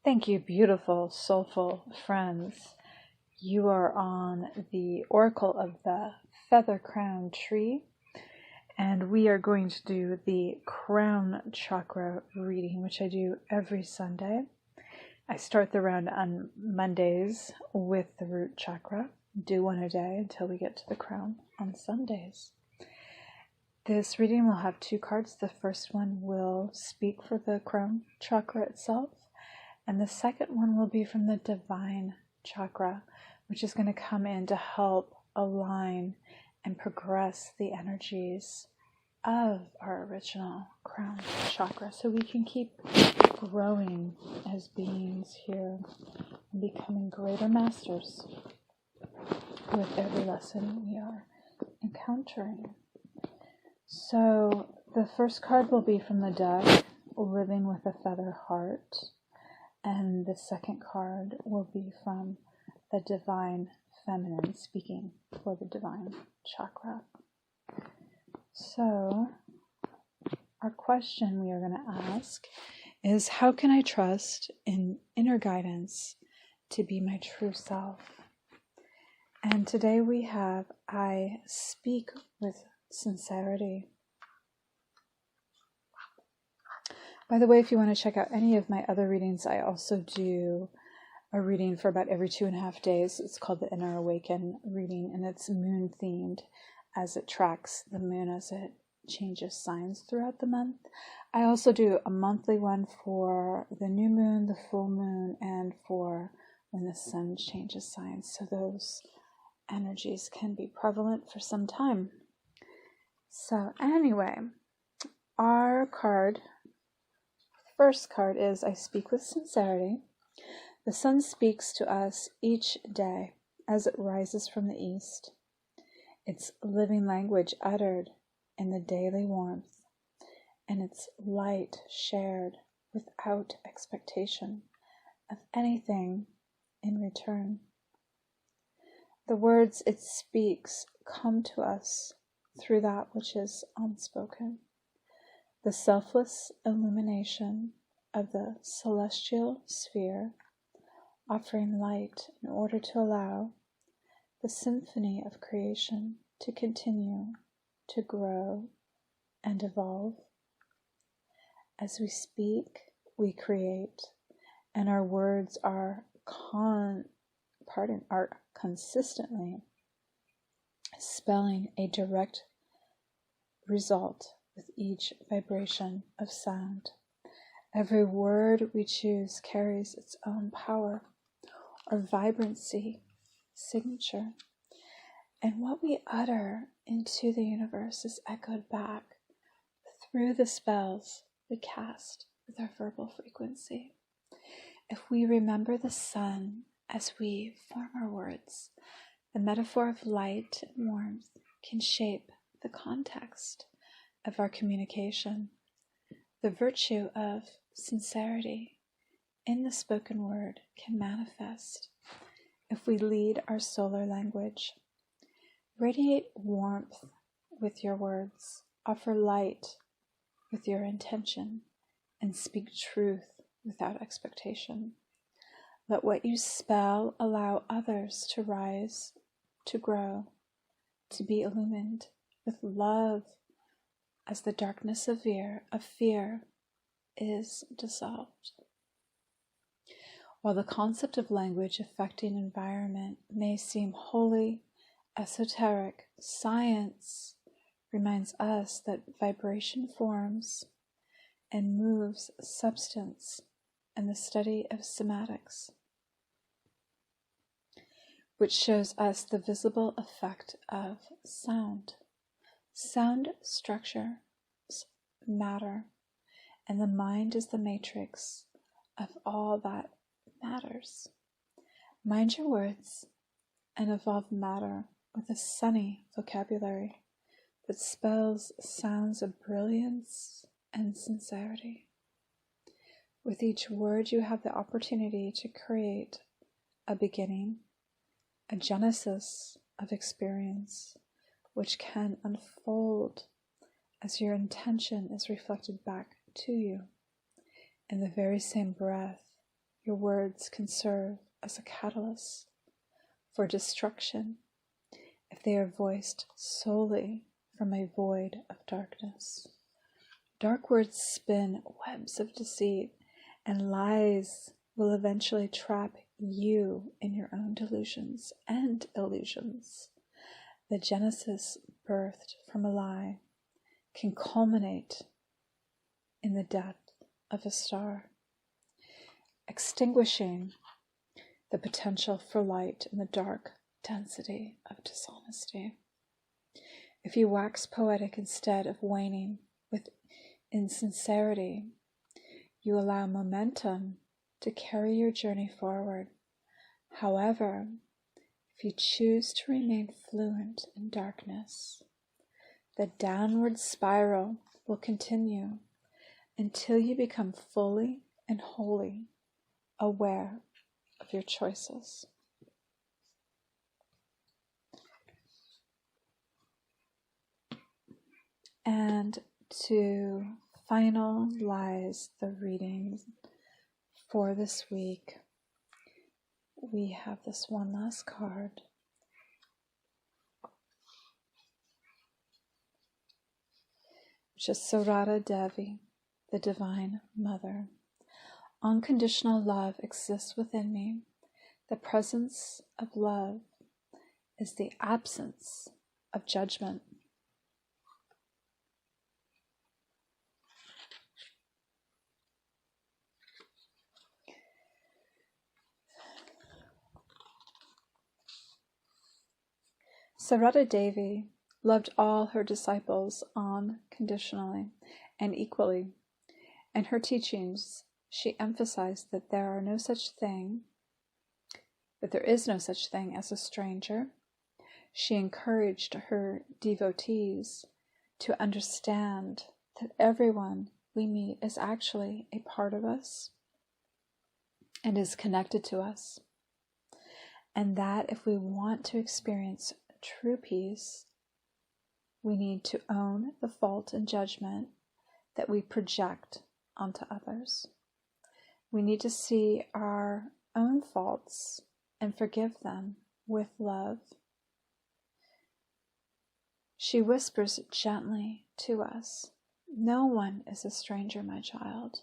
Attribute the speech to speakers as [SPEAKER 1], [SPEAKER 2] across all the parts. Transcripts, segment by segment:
[SPEAKER 1] Thank you, beautiful, soulful friends. You are on the Oracle of the Feather Crown Tree, and we are going to do the Crown Chakra reading, which I do every Sunday. I start the round on Mondays with the Root Chakra, do one a day until we get to the Crown on Sundays. This reading will have two cards. The first one will speak for the Crown Chakra itself, and the second one will be from the Divine Chakra, which is going to come in to help align and progress the energies of our original Crown Chakra so we can keep growing as beings here and becoming greater masters with every lesson we are encountering. So the first card will be from the deck, Living with a Feather Heart. And the second card will be from the Divine Feminine, speaking for the Divine Chakra. So, our question we are going to ask is, how can I trust in inner guidance to be my true self? And today we have, I speak with sincerity. By the way, if you want to check out any of my other readings, I also do a reading for about every 2.5 days. It's called the Inner Awaken reading, and it's moon themed as it tracks the moon as it changes signs throughout the month. I also do a monthly one for the new moon, the full moon, and for when the sun changes signs. So those energies can be prevalent for some time. So anyway, our first card is, I speak with sincerity. The sun speaks to us each day as it rises from the east, its living language uttered in the daily warmth, and its light shared without expectation of anything in return. The words it speaks come to us through that which is unspoken. The selfless illumination of the celestial sphere, offering light in order to allow the symphony of creation to continue to grow and evolve. As we speak, we create, and our words are consistently spelling a direct result with each vibration of sound. Every word we choose carries its own power or vibrancy, signature, and what we utter into the universe is echoed back through the spells we cast with our verbal frequency. If we remember the sun as we form our words, the metaphor of light and warmth can shape the context of our communication. The virtue of sincerity in the spoken word can manifest if we lead our solar language. Radiate warmth with your words, offer light with your intention, and speak truth without expectation. Let what you spell allow others to rise, to grow, to be illumined with love as the darkness of fear is dissolved. While the concept of language affecting environment may seem wholly esoteric, science reminds us that vibration forms and moves substance in the study of somatics, which shows us the visible effect of sound. Sound structures matter, and the mind is the matrix of all that matters. Mind your words and evolve matter with a sunny vocabulary that spells sounds of brilliance and sincerity. With each word, you have the opportunity to create a beginning, a genesis of experience, which can unfold as your intention is reflected back to you in the very same breath your words can serve as a catalyst for destruction if they are voiced solely from a void of darkness. Dark words spin webs of deceit, and lies will eventually trap you in your own delusions and illusions. The Genesis birthed from a lie can culminate in the death of a star, extinguishing the potential for light in the dark density of dishonesty. If you wax poetic instead of waning with insincerity, you allow momentum to carry your journey forward. However, if you choose to remain fluent in darkness, the downward spiral will continue until you become fully and wholly aware of your choices. And to finalize the readings for this week, we have this one last card. Which is Sarada Devi, the Divine Mother. Unconditional love exists within me. The presence of love is the absence of judgment. Sarada Devi loved all her disciples unconditionally and equally. In her teachings, she emphasized that there is no such thing as a stranger. She encouraged her devotees to understand that everyone we meet is actually a part of us and is connected to us. And that if we want to experience true peace, we need to own the fault and judgment that we project onto others. We need to see our own faults and forgive them with love. She whispers gently to us, "No one is a stranger, my child.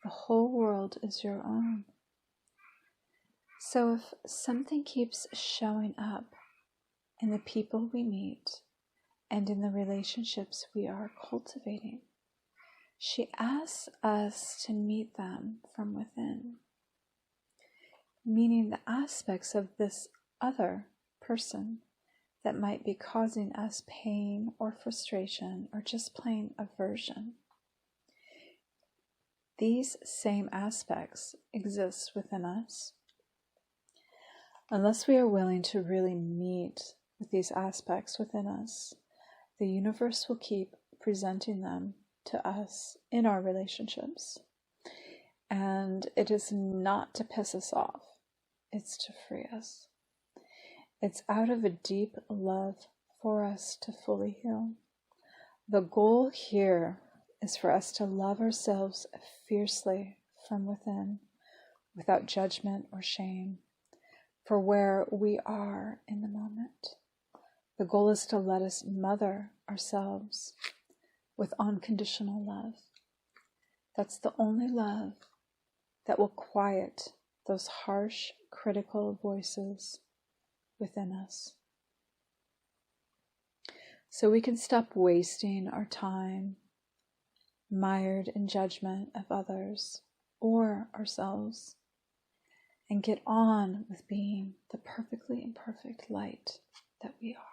[SPEAKER 1] The whole world is your own." So if something keeps showing up in the people we meet and in the relationships we are cultivating, she asks us to meet them from within, meaning the aspects of this other person that might be causing us pain or frustration or just plain aversion. These same aspects exist within us. Unless we are willing to really meet with these aspects within us, the universe will keep presenting them to us in our relationships. And it is not to piss us off, it's to free us. It's out of a deep love for us to fully heal. The goal here is for us to love ourselves fiercely from within, without judgment or shame, for where we are in the moment. The goal is to let us mother ourselves with unconditional love. That's the only love that will quiet those harsh, critical voices within us. So we can stop wasting our time mired in judgment of others or ourselves and get on with being the perfectly imperfect light that we are.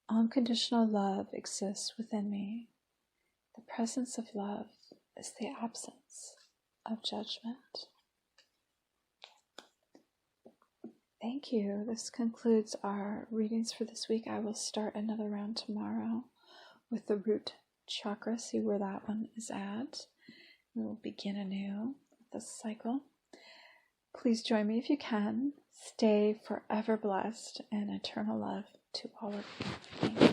[SPEAKER 1] Unconditional love exists within me. The presence of love is the absence of judgment. Thank you. This concludes our readings for this week. I will start another round tomorrow with the root chakra, see where that one is at. We will begin anew with this cycle. Please join me if you can. Stay forever blessed and eternal love to all of you. Thank you.